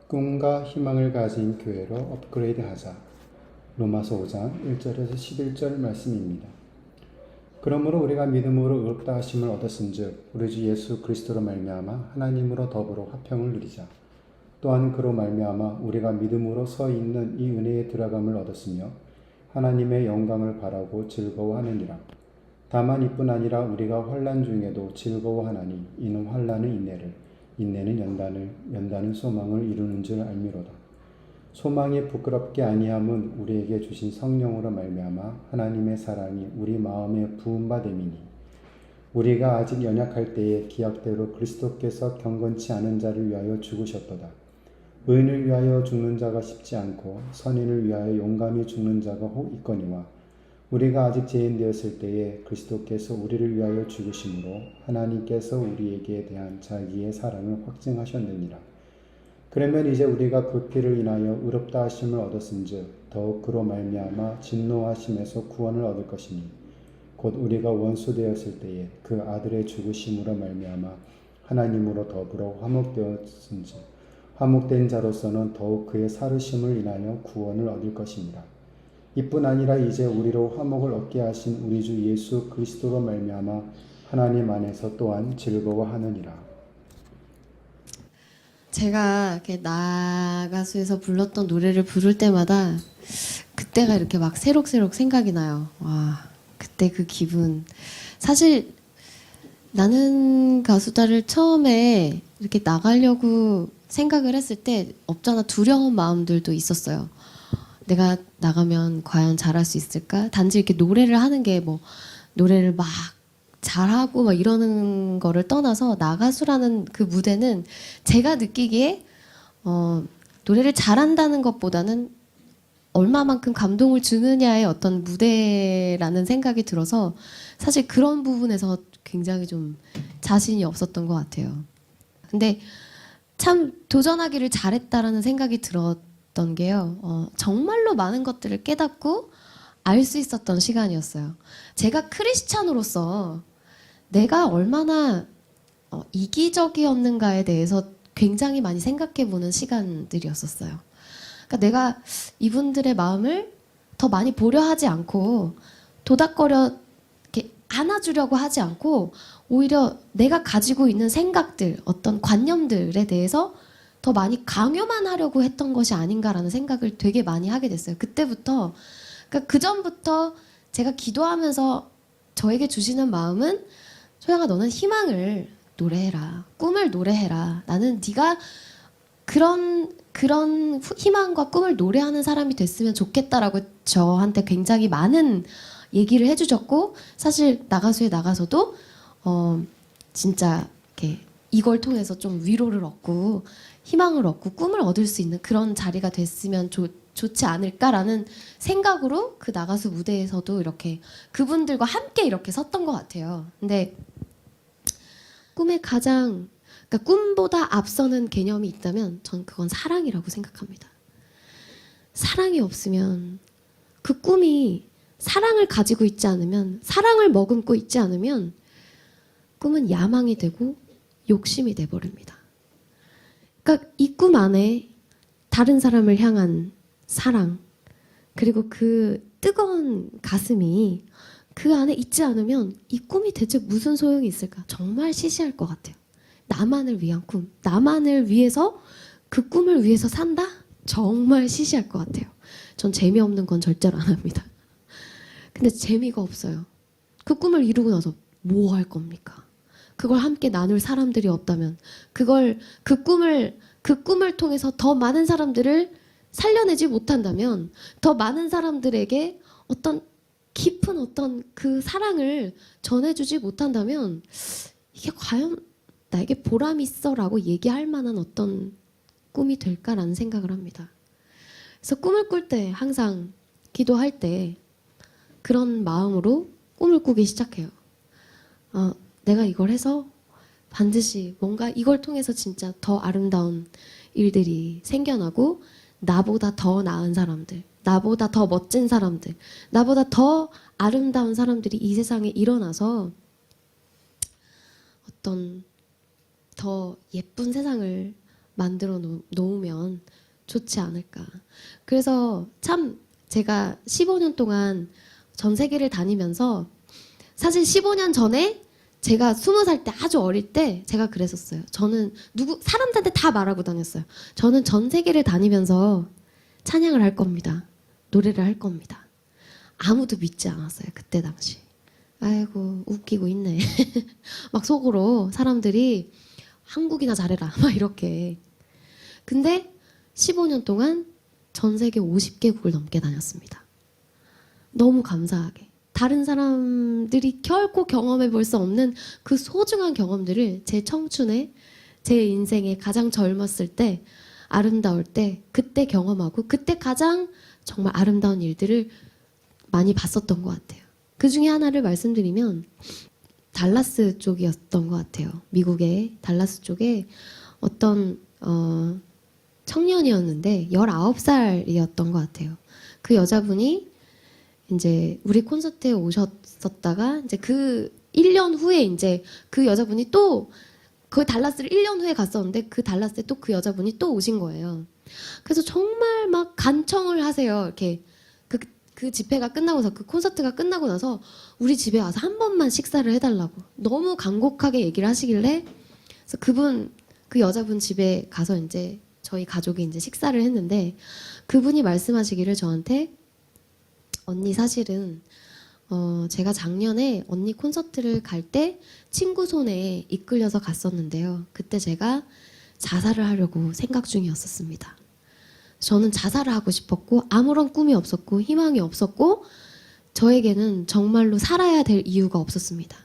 꿈과 희망을 가진 교회로 업그레이드하자. 로마서 5장 1절에서 11절 말씀입니다. 그러므로 우리가 믿음으로 의롭다 하심을 얻었은즉 우리 주 예수 그리스도로 말미암아 하나님으로 더불어 화평을 누리자. 또한 그로 말미암아 우리가 믿음으로 서 있는 이 은혜에 들어감을 얻었으며 하나님의 영광을 바라고 즐거워하느니라. 다만 이뿐 아니라 우리가 환난 중에도 즐거워하나니 이는 환난은 인내를, 인내는 연단을, 연단은 소망을 이루는 줄 알미로다. 소망이 부끄럽게 아니함은 우리에게 주신 성령으로 말미암아 하나님의 사랑이 우리 마음에 부은 바 됨이니, 우리가 아직 연약할 때에 기약대로 그리스도께서 경건치 않은 자를 위하여 죽으셨도다. 의인을 위하여 죽는 자가 쉽지 않고 선인을 위하여 용감히 죽는 자가 혹 있거니와, 우리가 아직 죄인 되었을 때에 그리스도께서 우리를 위하여 죽으심으로 하나님께서 우리에게 대한 자기의 사랑을 확증하셨느니라. 그러면 이제 우리가 그 피를 인하여 의롭다 하심을 얻었은즉 더욱 그로 말미암아 진노하심에서 구원을 얻을 것이니, 곧 우리가 원수 되었을 때에 그 아들의 죽으심으로 말미암아 하나님으로 더불어 화목되었은즉 화목된 자로서는 더욱 그의 살으심을 인하여 구원을 얻을 것입니다. 이뿐 아니라 이제 우리로 화목을 얻게 하신 우리 주 예수 그리스도로 말미암아 하나님 안에서 또한 즐거워하느니라. 제가 이렇게 나가수에서 불렀던 노래를 부를 때마다 그때가 이렇게 막 새록새록 생각이 나요. 와, 그때 그 기분. 사실 나는 가수다를 처음에 이렇게 나가려고 생각을 했을 때 없잖아 두려운 마음들도 있었어요. 내가 나가면 과연 잘할 수 있을까? 단지 이렇게 노래를 하는 게 뭐 노래를 막 잘하고 막 이러는 거를 떠나서 나가수라는 그 무대는 제가 느끼기에 노래를 잘한다는 것보다는 얼마만큼 감동을 주느냐의 어떤 무대라는 생각이 들어서 사실 그런 부분에서 굉장히 좀 자신이 없었던 것 같아요. 근데 참 도전하기를 잘했다라는 생각이 들었던 게요. 정말로 많은 것들을 깨닫고 알 수 있었던 시간이었어요. 제가 크리스찬으로서 내가 얼마나 이기적이었는가에 대해서 굉장히 많이 생각해보는 시간들이었었어요. 그러니까 내가 이분들의 마음을 더 많이 보려 하지 않고 도닥거려 이렇게 안아주려고 하지 않고 오히려 내가 가지고 있는 생각들, 어떤 관념들에 대해서 더 많이 강요만 하려고 했던 것이 아닌가라는 생각을 되게 많이 하게 됐어요. 그때부터, 그러니까 그 전부터 제가 기도하면서 저에게 주시는 마음은 소영아, 너는 희망을 노래해라, 꿈을 노래해라. 나는 네가 그런 희망과 꿈을 노래하는 사람이 됐으면 좋겠다라고 저한테 굉장히 많은 얘기를 해주셨고, 사실 나가수에 나가서도 진짜 이렇게 이걸 통해서 좀 위로를 얻고 희망을 얻고 꿈을 얻을 수 있는 그런 자리가 됐으면 좋지 않을까라는 생각으로 그 나가수 무대에서도 이렇게 그분들과 함께 이렇게 섰던 것 같아요. 근데 꿈의 가장, 그러니까 꿈보다 앞서는 개념이 있다면 전 그건 사랑이라고 생각합니다. 사랑이 없으면, 그 꿈이 사랑을 가지고 있지 않으면, 사랑을 머금고 있지 않으면 꿈은 야망이 되고 욕심이 돼버립니다. 그러니까 이 꿈 안에 다른 사람을 향한 사랑, 그리고 그 뜨거운 가슴이 그 안에 있지 않으면 이 꿈이 대체 무슨 소용이 있을까? 정말 시시할 것 같아요. 나만을 위한 꿈, 나만을 위해서 그 꿈을 위해서 산다? 정말 시시할 것 같아요. 전 재미없는 건 절대로 안 합니다. 근데 재미가 없어요. 그 꿈을 이루고 나서 뭐 할 겁니까? 그걸 함께 나눌 사람들이 없다면, 그 꿈을 통해서 더 많은 사람들을 살려내지 못한다면, 더 많은 사람들에게 어떤 깊은 어떤 그 사랑을 전해주지 못한다면, 이게 과연 나에게 보람 있어라고 얘기할 만한 어떤 꿈이 될까라는 생각을 합니다. 그래서 꿈을 꿀 때, 항상 기도할 때 그런 마음으로 꿈을 꾸기 시작해요. 내가 이걸 해서 반드시 뭔가 이걸 통해서 진짜 더 아름다운 일들이 생겨나고, 나보다 더 나은 사람들, 나보다 더 멋진 사람들, 나보다 더 아름다운 사람들이 이 세상에 일어나서 어떤 더 예쁜 세상을 만들어 놓으면 좋지 않을까. 그래서 참 제가 15년 동안 전 세계를 다니면서 사실 15년 전에 제가 20살 때 아주 어릴 때 제가 그랬었어요. 저는 사람들한테 다 말하고 다녔어요. 저는 전 세계를 다니면서 찬양을 할 겁니다. 노래를 할 겁니다. 아무도 믿지 않았어요. 그때 당시. 아이고 웃기고 있네. 막 속으로 사람들이 한국이나 잘해라 막 이렇게. 근데 15년 동안 전 세계 50개국을 넘게 다녔습니다. 너무 감사하게. 다른 사람들이 결코 경험해 볼 수 없는 그 소중한 경험들을 제 청춘에, 제 인생에 가장 젊었을 때, 아름다울 때, 그때 경험하고 그때 가장 정말 아름다운 일들을 많이 봤었던 것 같아요. 그 중에 하나를 말씀드리면 달라스 쪽이었던 것 같아요. 미국의 달라스 쪽에 어떤 청년이었는데 19살이었던 것 같아요. 그 여자분이 이제 우리 콘서트에 오셨었다가 이제 그 1년 후에 이제 그 여자분이 또 그 달라스를 1년 후에 갔었는데 그 달라스에 또 그 여자분이 또 오신 거예요. 그래서 정말 막 간청을 하세요. 이렇게 그 집회가 끝나고서 그 콘서트가 끝나고 나서 우리 집에 와서 한 번만 식사를 해달라고 너무 간곡하게 얘기를 하시길래 그래서 그 여자분 집에 가서 이제 저희 가족이 이제 식사를 했는데 그분이 말씀하시기를 저한테 언니 사실은 제가 작년에 언니 콘서트를 갈 때 친구 손에 이끌려서 갔었는데요. 그때 제가 자살을 하려고 생각 중이었었습니다. 저는 자살을 하고 싶었고 아무런 꿈이 없었고 희망이 없었고 저에게는 정말로 살아야 될 이유가 없었습니다.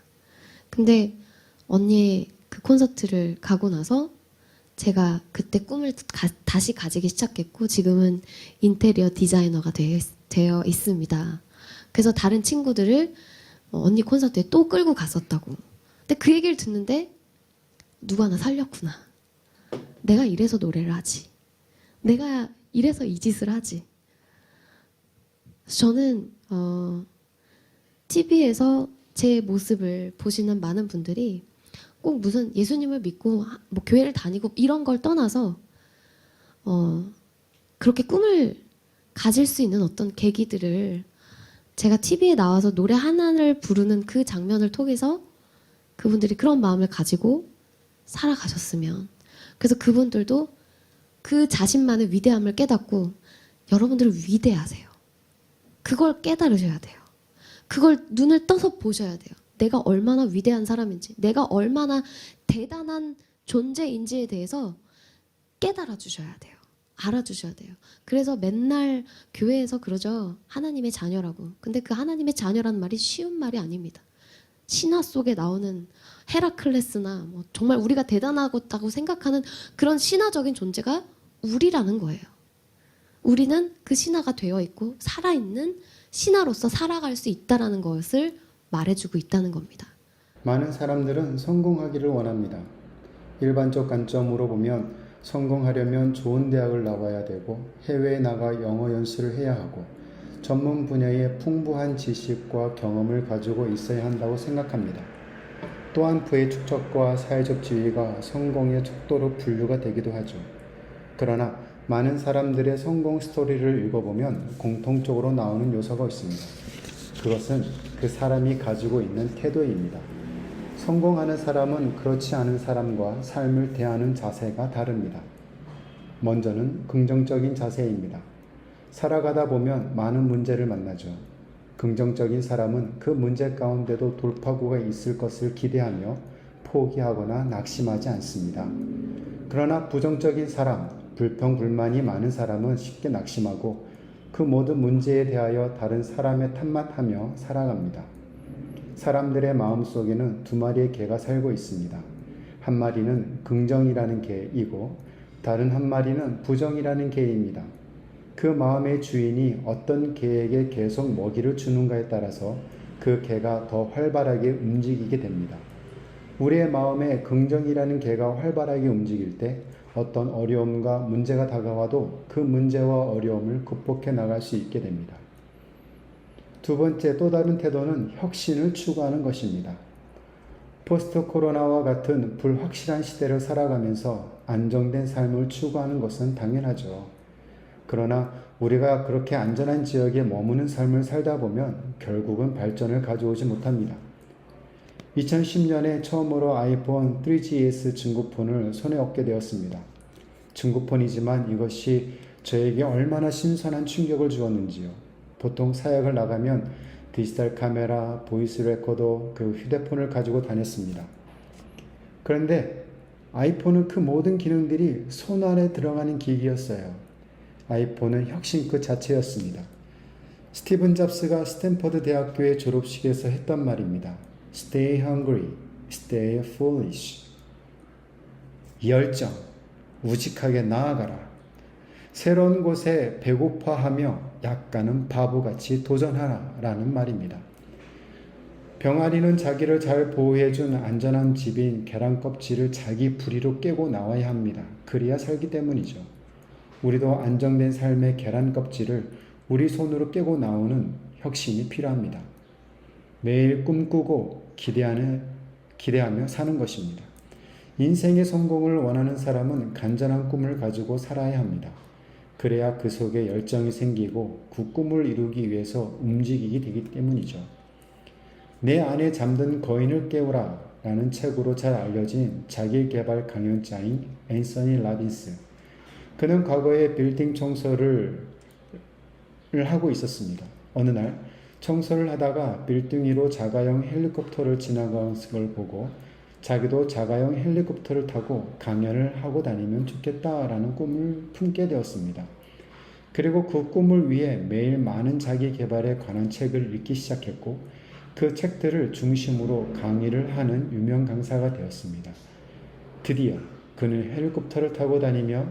근데 언니의 그 콘서트를 가고 나서 제가 그때 꿈을 다시 가지기 시작했고 지금은 인테리어 디자이너가 되어 있습니다. 그래서 다른 친구들을 언니 콘서트에 또 끌고 갔었다고. 근데 그 얘기를 듣는데 누가 나 살렸구나. 내가 이래서 노래를 하지. 내가 이래서 이 짓을 하지. 저는 TV에서 제 모습을 보시는 많은 분들이 꼭 무슨 예수님을 믿고 뭐 교회를 다니고 이런 걸 떠나서 그렇게 꿈을 가질 수 있는 어떤 계기들을 제가 TV에 나와서 노래 하나를 부르는 그 장면을 통해서 그분들이 그런 마음을 가지고 살아가셨으면. 그래서 그분들도 그 자신만의 위대함을 깨닫고 여러분들은 위대하세요. 그걸 깨달으셔야 돼요. 그걸 눈을 떠서 보셔야 돼요. 내가 얼마나 위대한 사람인지, 내가 얼마나 대단한 존재인지에 대해서 깨달아 주셔야 돼요. 알아주셔야 돼요. 그래서 맨날 교회에서 그러죠. 하나님의 자녀라고. 근데 그 하나님의 자녀라는 말이 쉬운 말이 아닙니다. 신화 속에 나오는 헤라클레스나 뭐 정말 우리가 대단하다고 생각하는 그런 신화적인 존재가 우리라는 거예요. 우리는 그 신화가 되어 있고 살아있는 신화로서 살아갈 수 있다는 것을 말해주고 있다는 겁니다. 많은 사람들은 성공하기를 원합니다. 일반적 관점으로 보면 성공하려면 좋은 대학을 나와야 되고 해외에 나가 영어 연수를 해야 하고 전문 분야의 풍부한 지식과 경험을 가지고 있어야 한다고 생각합니다. 또한 부의 축적과 사회적 지위가 성공의 척도로 분류가 되기도 하죠. 그러나 많은 사람들의 성공 스토리를 읽어보면 공통적으로 나오는 요소가 있습니다. 그것은 그 사람이 가지고 있는 태도입니다. 성공하는 사람은 그렇지 않은 사람과 삶을 대하는 자세가 다릅니다. 먼저는 긍정적인 자세입니다. 살아가다 보면 많은 문제를 만나죠. 긍정적인 사람은 그 문제 가운데도 돌파구가 있을 것을 기대하며 포기하거나 낙심하지 않습니다. 그러나 부정적인 사람, 불평불만이 많은 사람은 쉽게 낙심하고 그 모든 문제에 대하여 다른 사람의 탓만 살아갑니다. 사람들의 마음속에는 두 마리의 개가 살고 있습니다. 한 마리는 긍정이라는 개이고 다른 한 마리는 부정이라는 개입니다. 그 마음의 주인이 어떤 개에게 계속 먹이를 주는가에 따라서 그 개가 더 활발하게 움직이게 됩니다. 우리의 마음에 긍정이라는 개가 활발하게 움직일 때 어떤 어려움과 문제가 다가와도 그 문제와 어려움을 극복해 나갈 수 있게 됩니다. 두 번째 또 다른 태도는 혁신을 추구하는 것입니다. 포스트 코로나와 같은 불확실한 시대를 살아가면서 안정된 삶을 추구하는 것은 당연하죠. 그러나 우리가 그렇게 안전한 지역에 머무는 삶을 살다 보면 결국은 발전을 가져오지 못합니다. 2010년에 처음으로 아이폰 3GS 중고폰을 손에 얻게 되었습니다. 중고폰이지만 이것이 저에게 얼마나 신선한 충격을 주었는지요. 보통 사역을 나가면 디지털 카메라, 보이스 레코더, 그 휴대폰을 가지고 다녔습니다. 그런데 아이폰은 그 모든 기능들이 손 안에 들어가는 기기였어요. 아이폰은 혁신 그 자체였습니다. 스티븐 잡스가 스탠퍼드 대학교의 졸업식에서 했던 말입니다. Stay hungry, stay foolish. 열정, 우직하게 나아가라. 새로운 곳에 배고파하며 약간은 바보같이 도전하라 라는 말입니다. 병아리는 자기를 잘 보호해준 안전한 집인 계란 껍질을 자기 부리로 깨고 나와야 합니다. 그래야 살기 때문이죠. 우리도 안정된 삶의 계란 껍질을 우리 손으로 깨고 나오는 혁신이 필요합니다. 매일 꿈꾸고 기대하며 사는 것입니다. 인생의 성공을 원하는 사람은 간절한 꿈을 가지고 살아야 합니다. 그래야 그 속에 열정이 생기고 그 꿈을 이루기 위해서 움직이게 되기 때문이죠. 내 안에 잠든 거인을 깨우라 라는 책으로 잘 알려진 자기개발 강연자인 앤서니 라빈스. 그는 과거에 빌딩 청소를 하고 있었습니다. 어느 날 청소를 하다가 빌딩 위로 자가용 헬리콥터를 지나가는 걸 보고 자기도 자가용 헬리콥터를 타고 강연을 하고 다니면 좋겠다라는 꿈을 품게 되었습니다. 그리고 그 꿈을 위해 매일 많은 자기 개발에 관한 책을 읽기 시작했고 그 책들을 중심으로 강의를 하는 유명 강사가 되었습니다. 드디어 그는 헬리콥터를 타고 다니며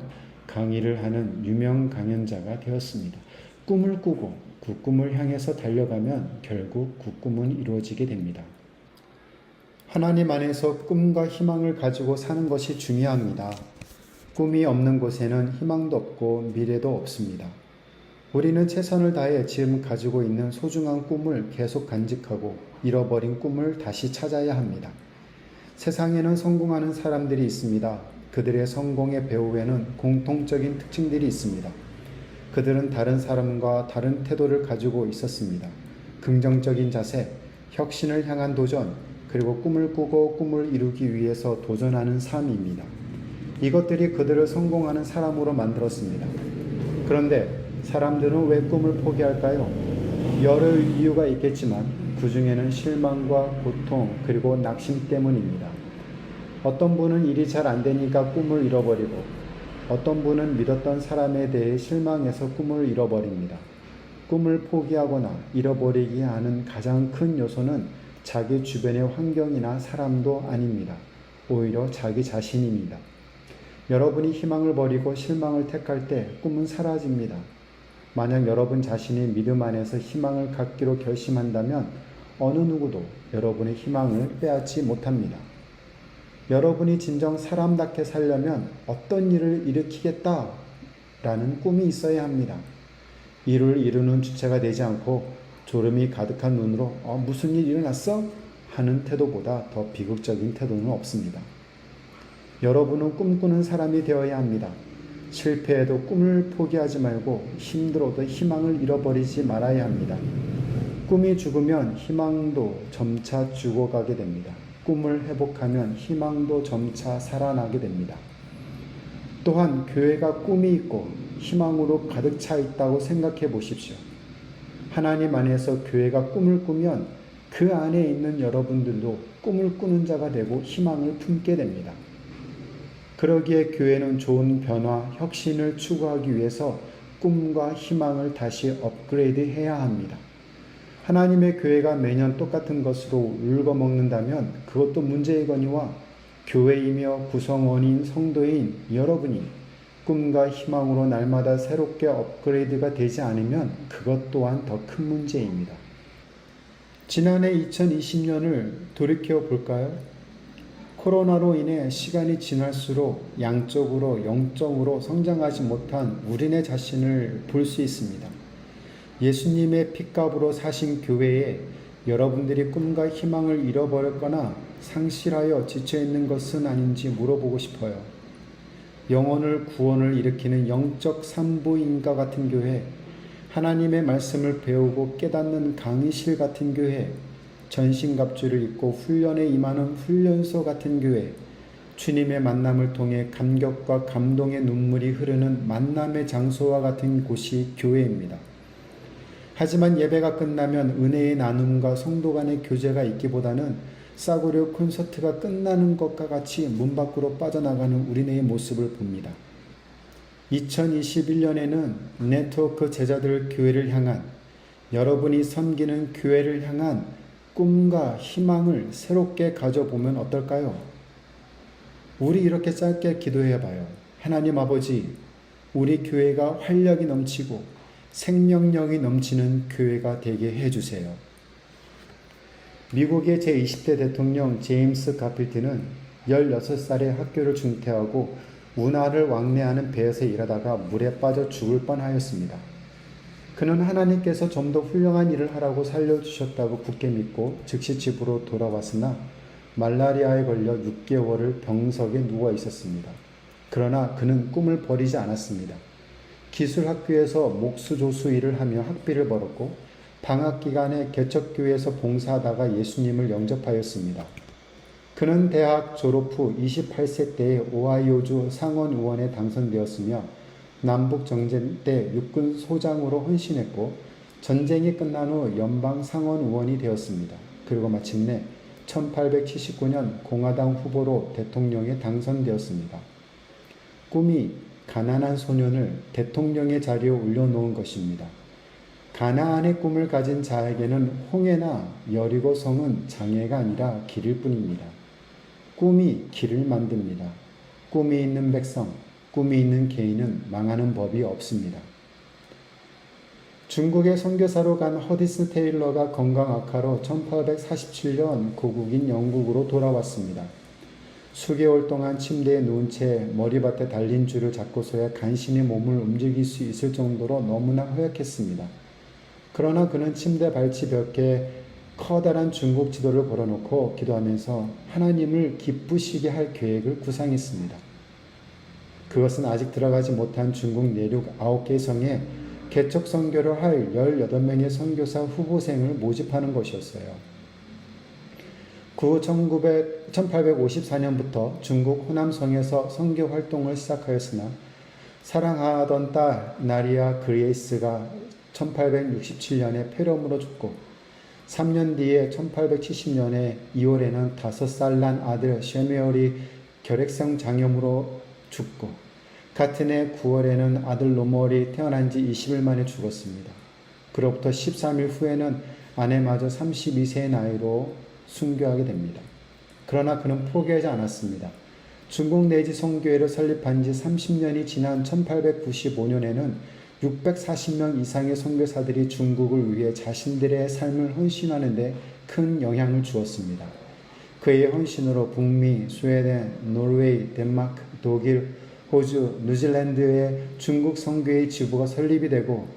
강의를 하는 유명 강연자가 되었습니다. 꿈을 꾸고 그 꿈을 향해서 달려가면 결국 그 꿈은 이루어지게 됩니다. 하나님 안에서 꿈과 희망을 가지고 사는 것이 중요합니다. 꿈이 없는 곳에는 희망도 없고 미래도 없습니다. 우리는 최선을 다해 지금 가지고 있는 소중한 꿈을 계속 간직하고 잃어버린 꿈을 다시 찾아야 합니다. 세상에는 성공하는 사람들이 있습니다. 그들의 성공의 배후에는 공통적인 특징들이 있습니다. 그들은 다른 사람과 다른 태도를 가지고 있었습니다. 긍정적인 자세, 혁신을 향한 도전, 그리고 꿈을 꾸고 꿈을 이루기 위해서 도전하는 삶입니다. 이것들이 그들을 성공하는 사람으로 만들었습니다. 그런데 사람들은 왜 꿈을 포기할까요? 여러 이유가 있겠지만 그 중에는 실망과 고통 그리고 낙심 때문입니다. 어떤 분은 일이 잘 안 되니까 꿈을 잃어버리고 어떤 분은 믿었던 사람에 대해 실망해서 꿈을 잃어버립니다. 꿈을 포기하거나 잃어버리게 하는 가장 큰 요소는 자기 주변의 환경이나 사람도 아닙니다. 오히려 자기 자신입니다. 여러분이 희망을 버리고 실망을 택할 때 꿈은 사라집니다. 만약 여러분 자신이 믿음 안에서 희망을 갖기로 결심한다면 어느 누구도 여러분의 희망을 빼앗지 못합니다. 여러분이 진정 사람답게 살려면 어떤 일을 일으키겠다라는 꿈이 있어야 합니다. 일을 이루는 주체가 되지 않고 졸음이 가득한 눈으로 무슨 일 일어났어? 하는 태도보다 더 비극적인 태도는 없습니다. 여러분은 꿈꾸는 사람이 되어야 합니다. 실패해도 꿈을 포기하지 말고 힘들어도 희망을 잃어버리지 말아야 합니다. 꿈이 죽으면 희망도 점차 죽어가게 됩니다. 꿈을 회복하면 희망도 점차 살아나게 됩니다. 또한 교회가 꿈이 있고 희망으로 가득 차 있다고 생각해 보십시오. 하나님 안에서 교회가 꿈을 꾸면 그 안에 있는 여러분들도 꿈을 꾸는 자가 되고 희망을 품게 됩니다. 그러기에 교회는 좋은 변화, 혁신을 추구하기 위해서 꿈과 희망을 다시 업그레이드 해야 합니다. 하나님의 교회가 매년 똑같은 것으로 울거먹는다면 그것도 문제이거니와 교회이며 구성원인 성도인 여러분이 꿈과 희망으로 날마다 새롭게 업그레이드가 되지 않으면 그것 또한 더 큰 문제입니다. 지난해 2020년을 돌이켜 볼까요? 코로나로 인해 시간이 지날수록 양적으로 영적으로 성장하지 못한 우리네 자신을 볼 수 있습니다. 예수님의 핏값으로 사신 교회에 여러분들이 꿈과 희망을 잃어버렸거나 상실하여 지쳐있는 것은 아닌지 물어보고 싶어요. 영혼을 구원을 일으키는 영적 산부인과 같은 교회, 하나님의 말씀을 배우고 깨닫는 강의실 같은 교회, 전신갑주를 입고 훈련에 임하는 훈련소 같은 교회, 주님의 만남을 통해 감격과 감동의 눈물이 흐르는 만남의 장소와 같은 곳이 교회입니다. 하지만 예배가 끝나면 은혜의 나눔과 성도 간의 교제가 있기보다는 싸구려 콘서트가 끝나는 것과 같이 문 밖으로 빠져나가는 우리네의 모습을 봅니다. 2021년에는 네트워크 제자들 교회를 향한, 여러분이 섬기는 교회를 향한 꿈과 희망을 새롭게 가져보면 어떨까요? 우리 이렇게 짧게 기도해봐요. 하나님 아버지, 우리 교회가 활력이 넘치고 생명력이 넘치는 교회가 되게 해주세요. 미국의 제20대 대통령 제임스 가필드는 16살에 학교를 중퇴하고 운하를 왕래하는 배에서 일하다가 물에 빠져 죽을 뻔하였습니다. 그는 하나님께서 좀 더 훌륭한 일을 하라고 살려주셨다고 굳게 믿고 즉시 집으로 돌아왔으나 말라리아에 걸려 6개월을 병석에 누워 있었습니다. 그러나 그는 꿈을 버리지 않았습니다. 기술학교에서 목수조수 일을 하며 학비를 벌었고 방학 기간에 개척교회에서 봉사하다가 예수님을 영접하였습니다. 그는 대학 졸업 후 28세 때에 오하이오주 상원 의원에 당선되었으며 남북 정전 때 육군 소장으로 헌신했고 전쟁이 끝난 후 연방 상원 의원이 되었습니다. 그리고 마침내 1879년 공화당 후보로 대통령에 당선되었습니다. 꿈이 가난한 소년을 대통령의 자리에 올려놓은 것입니다. 가나안의 꿈을 가진 자에게는 홍해나 여리고 성은 장애가 아니라 길일 뿐입니다. 꿈이 길을 만듭니다. 꿈이 있는 백성, 꿈이 있는 개인은 망하는 법이 없습니다. 중국의 선교사로 간 허디슨 테일러가 건강 악화로 1847년 고국인 영국으로 돌아왔습니다. 수개월 동안 침대에 누운 채 머리밭에 달린 줄을 잡고서야 간신히 몸을 움직일 수 있을 정도로 너무나 허약했습니다. 그러나 그는 침대 발치벽에 커다란 중국 지도를 걸어놓고 기도하면서 하나님을 기쁘시게 할 계획을 구상했습니다. 그것은 아직 들어가지 못한 중국 내륙 9개 성에 개척 선교를 할 18명의 선교사 후보생을 모집하는 것이었어요. 그 1854년부터 중국 호남성에서 선교 활동을 시작하였으나 사랑하던 딸 나리아 그레이스가 1867년에 폐렴으로 죽고 3년 뒤에 1870년에 2월에는 5살 난 아들 쉐메얼이 결핵성 장염으로 죽고 같은 해 9월에는 아들 로멀이 태어난 지 20일 만에 죽었습니다. 그로부터 13일 후에는 아내마저 32세의 나이로 순교하게 됩니다. 그러나 그는 포기하지 않았습니다. 중국 내지 선교회를 설립한 지 30년이 지난 1895년에는 640명 이상의 선교사들이 중국을 위해 자신들의 삶을 헌신하는 데 큰 영향을 주었습니다. 그의 헌신으로 북미, 스웨덴, 노르웨이, 덴마크, 독일, 호주, 뉴질랜드의 중국 선교회 지부가 설립이 되고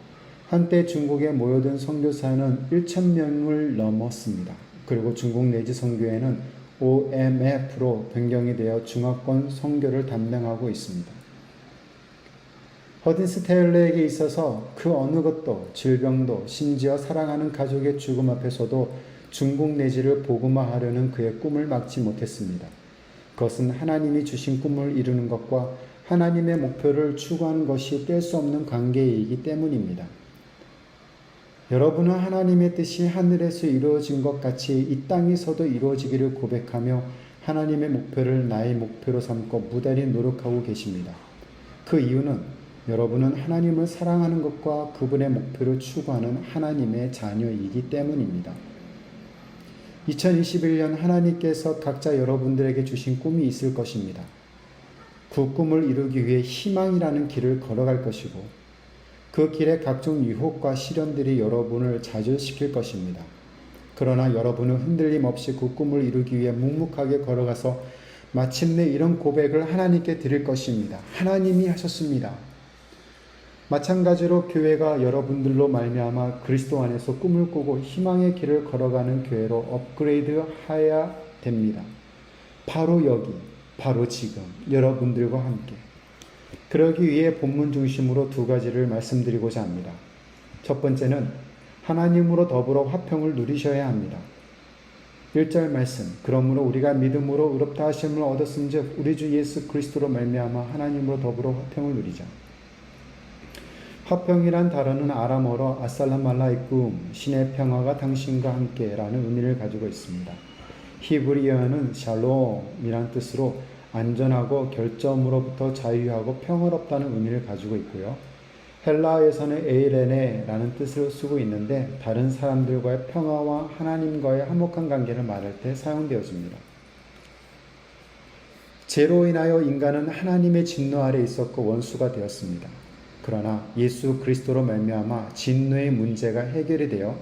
한때 중국에 모여든 선교사는 1,000명을 넘었습니다. 그리고 중국 내지 선교회는 OMF로 변경이 되어 중화권 선교를 담당하고 있습니다. 허딘스 테일러에게 있어서 그 어느 것도 질병도 심지어 사랑하는 가족의 죽음 앞에서도 중국 내지를 복음화하려는 그의 꿈을 막지 못했습니다. 그것은 하나님이 주신 꿈을 이루는 것과 하나님의 목표를 추구하는 것이 뗄 수 없는 관계이기 때문입니다. 여러분은 하나님의 뜻이 하늘에서 이루어진 것 같이 이 땅에서도 이루어지기를 고백하며 하나님의 목표를 나의 목표로 삼고 무단히 노력하고 계십니다. 그 이유는 여러분은 하나님을 사랑하는 것과 그분의 목표를 추구하는 하나님의 자녀이기 때문입니다. 2021년 하나님께서 각자 여러분들에게 주신 꿈이 있을 것입니다. 그 꿈을 이루기 위해 희망이라는 길을 걸어갈 것이고 그 길에 각종 유혹과 시련들이 여러분을 좌절시킬 것입니다. 그러나 여러분은 흔들림 없이 그 꿈을 이루기 위해 묵묵하게 걸어가서 마침내 이런 고백을 하나님께 드릴 것입니다. 하나님이 하셨습니다. 마찬가지로 교회가 여러분들로 말미암아 그리스도 안에서 꿈을 꾸고 희망의 길을 걸어가는 교회로 업그레이드 하여야 됩니다. 바로 여기, 바로 지금 여러분들과 함께. 그러기 위해 본문 중심으로 두 가지를 말씀드리고자 합니다. 첫 번째는 하나님으로 더불어 화평을 누리셔야 합니다. 1절 말씀, 그러므로 우리가 믿음으로 의롭다 하심을 얻었은즉 우리 주 예수 그리스도로 말미암아 하나님으로 더불어 화평을 누리자. 화평이란 단어는 아람어로 아살라말라이쿰, 신의 평화가 당신과 함께라는 의미를 가지고 있습니다. 히브리어는 샬롬이란 뜻으로 안전하고 결점으로부터 자유하고 평화롭다는 의미를 가지고 있고요. 헬라어에서는 에이레네라는 뜻을 쓰고 있는데 다른 사람들과의 평화와 하나님과의 화목한 관계를 말할 때 사용되어집니다. 죄로 인하여 인간은 하나님의 진노 아래 있었고 원수가 되었습니다. 그러나 예수 그리스도로 말미암아 진노의 문제가 해결이 되어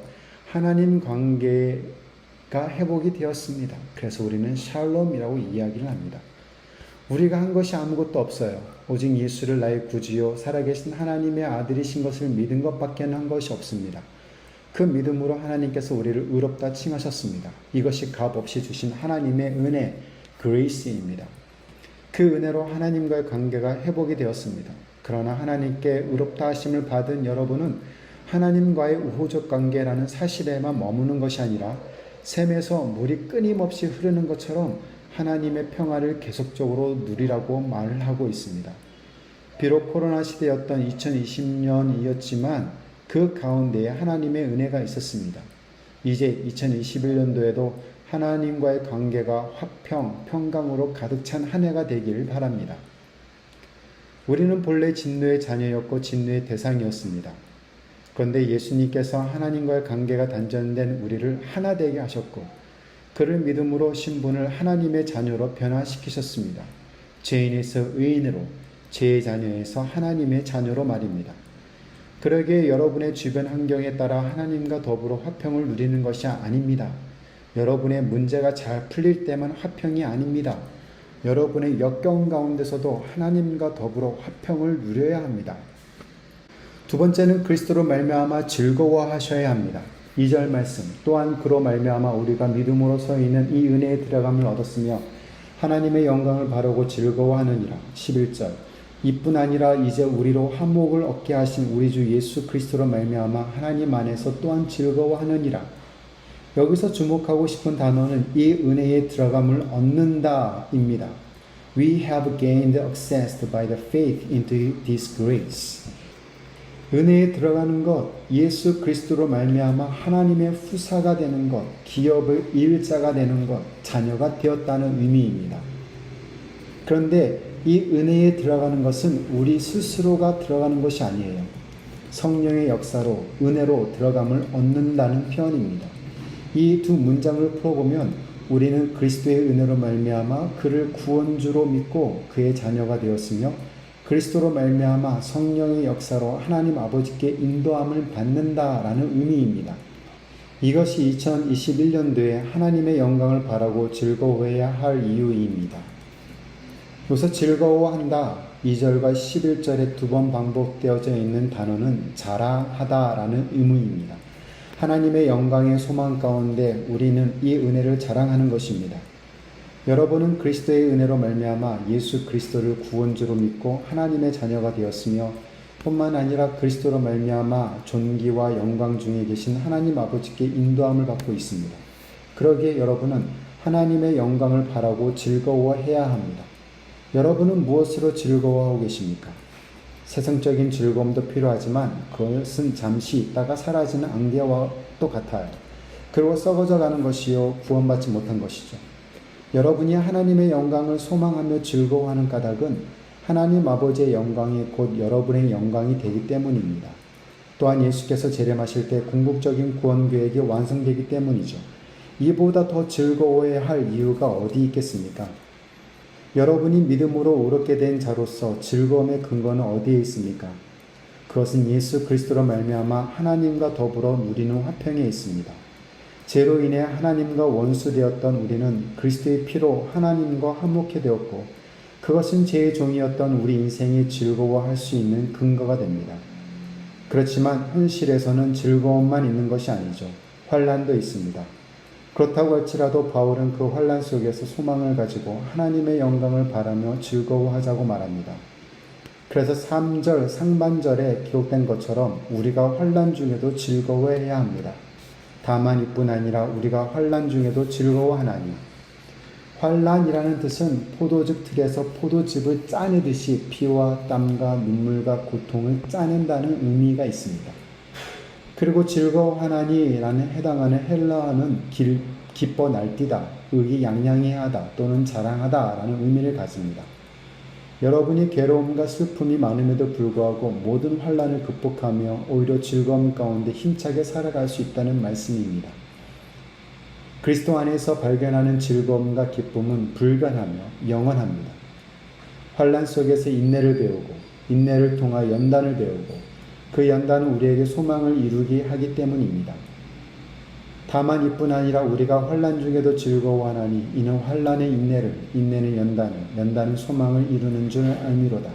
하나님 관계가 회복이 되었습니다. 그래서 우리는 샬롬이라고 이야기를 합니다. 우리가 한 것이 아무것도 없어요. 오직 예수를 나의 구주요 살아계신 하나님의 아들이신 것을 믿은 것밖에 한 것이 없습니다. 그 믿음으로 하나님께서 우리를 의롭다 칭하셨습니다. 이것이 값없이 주신 하나님의 은혜, 그레이스입니다. 그 은혜로 하나님과의 관계가 회복이 되었습니다. 그러나 하나님께 의롭다 하심을 받은 여러분은 하나님과의 우호적 관계라는 사실에만 머무는 것이 아니라 샘에서 물이 끊임없이 흐르는 것처럼 하나님의 평화를 계속적으로 누리라고 말을 하고 있습니다. 비록 코로나 시대였던 2020년이었지만 그 가운데에 하나님의 은혜가 있었습니다. 이제 2021년도에도 하나님과의 관계가 화평, 평강으로 가득 찬 한 해가 되기를 바랍니다. 우리는 본래 진노의 자녀였고 진노의 대상이었습니다. 그런데 예수님께서 하나님과의 관계가 단절된 우리를 하나 되게 하셨고 그를 믿음으로 신분을 하나님의 자녀로 변화시키셨습니다. 죄인에서 의인으로, 죄의 자녀에서 하나님의 자녀로 말입니다. 그러기에 여러분의 주변 환경에 따라 하나님과 더불어 화평을 누리는 것이 아닙니다. 여러분의 문제가 잘 풀릴 때만 화평이 아닙니다. 여러분의 역경 가운데서도 하나님과 더불어 화평을 누려야 합니다. 두 번째는 그리스도로 말미암아 즐거워하셔야 합니다. 2절 말씀, 또한 그로 말미암아 우리가 믿음으로 서 있는 이 은혜에 들어감을 얻었으며 하나님의 영광을 바라고 즐거워하느니라. 11절, 이뿐 아니라 이제 우리로 화목을 얻게 하신 우리 주 예수 그리스도로 말미암아 하나님 안에서 또한 즐거워하느니라. 여기서 주목하고 싶은 단어는 이 은혜에 들어감을 얻는다입니다. We have gained access by the faith into this grace. 은혜에 들어가는 것, 예수 그리스도로 말미암아 하나님의 후사가 되는 것, 기업의 일자가 되는 것, 자녀가 되었다는 의미입니다. 그런데 이 은혜에 들어가는 것은 우리 스스로가 들어가는 것이 아니에요. 성령의 역사로, 은혜로 들어감을 얻는다는 표현입니다. 이 두 문장을 풀어보면 우리는 그리스도의 은혜로 말미암아 그를 구원주로 믿고 그의 자녀가 되었으며 그리스도로 말미암아 성령의 역사로 하나님 아버지께 인도함을 받는다라는 의미입니다. 이것이 2021년도에 하나님의 영광을 바라고 즐거워해야 할 이유입니다. 여기서 즐거워한다 2절과 11절에 두 번 반복되어져 있는 단어는 자랑하다라는 의미입니다. 하나님의 영광의 소망 가운데 우리는 이 은혜를 자랑하는 것입니다. 여러분은 그리스도의 은혜로 말미암아 예수 그리스도를 구원주로 믿고 하나님의 자녀가 되었으며 뿐만 아니라 그리스도로 말미암아 존귀와 영광 중에 계신 하나님 아버지께 인도함을 받고 있습니다. 그러기에 여러분은 하나님의 영광을 바라고 즐거워해야 합니다. 여러분은 무엇으로 즐거워하고 계십니까? 세상적인 즐거움도 필요하지만 그것은 잠시 있다가 사라지는 안개와 또 같아요. 그리고 썩어져 가는 것이요 구원받지 못한 것이죠. 여러분이 하나님의 영광을 소망하며 즐거워하는 까닭은 하나님 아버지의 영광이 곧 여러분의 영광이 되기 때문입니다. 또한 예수께서 재림하실 때 궁극적인 구원 계획이 완성되기 때문이죠. 이보다 더 즐거워해야 할 이유가 어디 있겠습니까? 여러분이 믿음으로 의롭게 된 자로서 즐거움의 근거는 어디에 있습니까? 그것은 예수 그리스도로 말미암아 하나님과 더불어 누리는 화평에 있습니다. 죄로 인해 하나님과 원수되었던 우리는 그리스도의 피로 하나님과 화목해 되었고 그것은 죄의 종이었던 우리 인생이 즐거워할 수 있는 근거가 됩니다. 그렇지만 현실에서는 즐거움만 있는 것이 아니죠. 환난도 있습니다. 그렇다고 할지라도 바울은 그 환난 속에서 소망을 가지고 하나님의 영광을 바라며 즐거워하자고 말합니다. 그래서 3절 상반절에 기록된 것처럼 우리가 환난 중에도 즐거워해야 합니다. 다만 이뿐 아니라 우리가 환난 중에도 즐거워하나니. 환난이라는 뜻은 포도즙 틀에서 포도즙을 짜내듯이 피와 땀과 눈물과 고통을 짜낸다는 의미가 있습니다. 그리고 즐거워하나니라는 해당하는 헬라어는 기뻐 날뛰다, 의기양양해하다 또는 자랑하다라는 의미를 가집니다. 여러분이 괴로움과 슬픔이 많음에도 불구하고 모든 환난을 극복하며 오히려 즐거움 가운데 힘차게 살아갈 수 있다는 말씀입니다. 그리스도 안에서 발견하는 즐거움과 기쁨은 불변하며 영원합니다. 환난 속에서 인내를 배우고 인내를 통하 연단을 배우고 그 연단은 우리에게 소망을 이루게 하기 때문입니다. 다만 이뿐 아니라 우리가 환난 중에도 즐거워하나니 이는 환난의 인내를, 인내는 연단을, 연단은 소망을 이루는 줄 알미로다.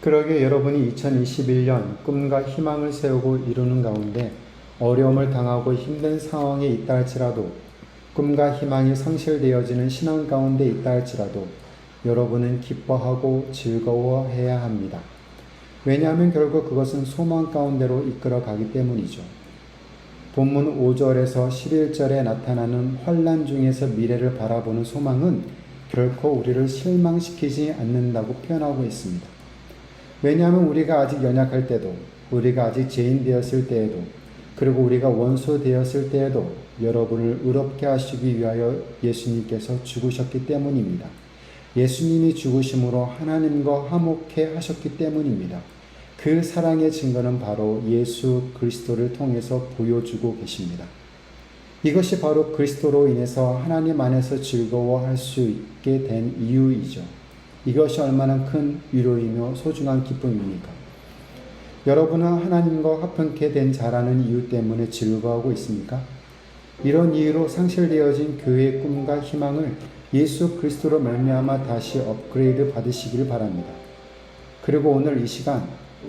그러기에 여러분이 2021년 꿈과 희망을 세우고 이루는 가운데 어려움을 당하고 힘든 상황에 있다 할지라도 꿈과 희망이 상실되어지는 신앙 가운데 있다 할지라도 여러분은 기뻐하고 즐거워해야 합니다. 왜냐하면 결국 그것은 소망 가운데로 이끌어 가기 때문이죠. 본문 5절에서 11절에 나타나는 환난 중에서 미래를 바라보는 소망은 결코 우리를 실망시키지 않는다고 표현하고 있습니다. 왜냐하면 우리가 아직 연약할 때도, 우리가 아직 죄인 되었을 때에도, 그리고 우리가 원수 되었을 때에도 여러분을 의롭게 하시기 위하여 예수님께서 죽으셨기 때문입니다. 예수님이 죽으심으로 하나님과 화목해 하셨기 때문입니다. 그 사랑의 증거는 바로 예수 그리스도를 통해서 보여주고 계십니다. 이것이 바로 그리스도로 인해서 하나님 안에서 즐거워할 수 있게 된 이유이죠. 이것이 얼마나 큰 위로이며 소중한 기쁨입니까? 여러분은 하나님과 화평케 된 자라는 이유 때문에 즐거워하고 있습니까? 이런 이유로 상실되어진 교회의 꿈과 희망을 예수 그리스도로 말미암아 다시 업그레이드 받으시길 바랍니다. 그리고 오늘 이 시간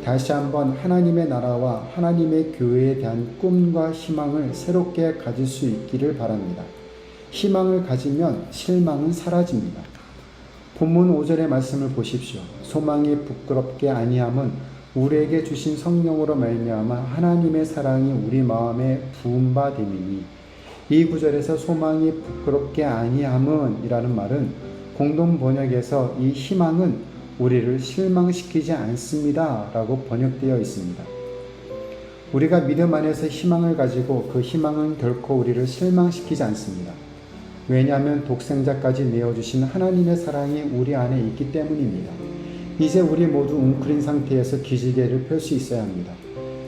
다시 한번 하나님의 나라와 하나님의 교회에 대한 꿈과 희망을 새롭게 가질 수 있기를 바랍니다. 희망을 가지면 실망은 사라집니다. 본문 5절의 말씀을 보십시오. 소망이 부끄럽게 아니함은 우리에게 주신 성령으로 말미암아 하나님의 사랑이 우리 마음에 부은 바 됨이니. 이 구절에서 소망이 부끄럽게 아니함은 이라는 말은 공동 번역에서 이 희망은 우리를 실망시키지 않습니다 라고 번역되어 있습니다. 우리가 믿음 안에서 희망을 가지고 그 희망은 결코 우리를 실망시키지 않습니다. 왜냐하면 독생자까지 내어주신 하나님의 사랑이 우리 안에 있기 때문입니다. 이제 우리 모두 웅크린 상태에서 기지개를 펼 수 있어야 합니다.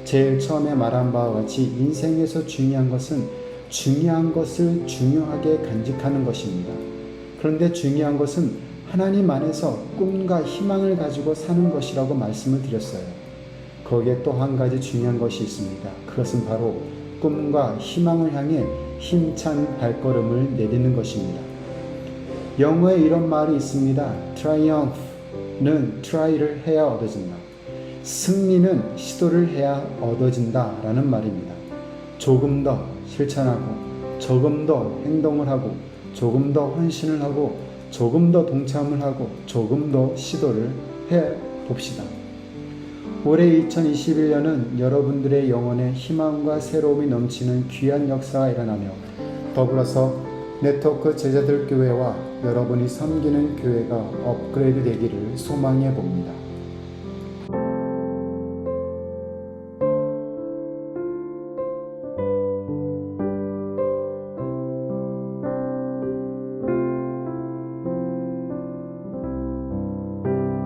제일 처음에 말한 바와 같이 인생에서 중요한 것은 중요한 것을 중요하게 간직하는 것입니다. 그런데 중요한 것은 하나님 안에서 꿈과 희망을 가지고 사는 것이라고 말씀을 드렸어요. 거기에 또 한 가지 중요한 것이 있습니다. 그것은 바로 꿈과 희망을 향해 힘찬 발걸음을 내딛는 것입니다. 영어에 이런 말이 있습니다. Triumph는 try를 해야 얻어진다. 승리는 시도를 해야 얻어진다 라는 말입니다. 조금 더 실천하고 조금 더 행동을 하고 조금 더 헌신을 하고 조금 더 동참을 하고 조금 더 시도를 해봅시다. 올해 2021년은 여러분들의 영혼에 희망과 새로움이 넘치는 귀한 역사가 일어나며 더불어서 네트워크 제자들 교회와 여러분이 섬기는 교회가 업그레이드 되기를 소망해 봅니다.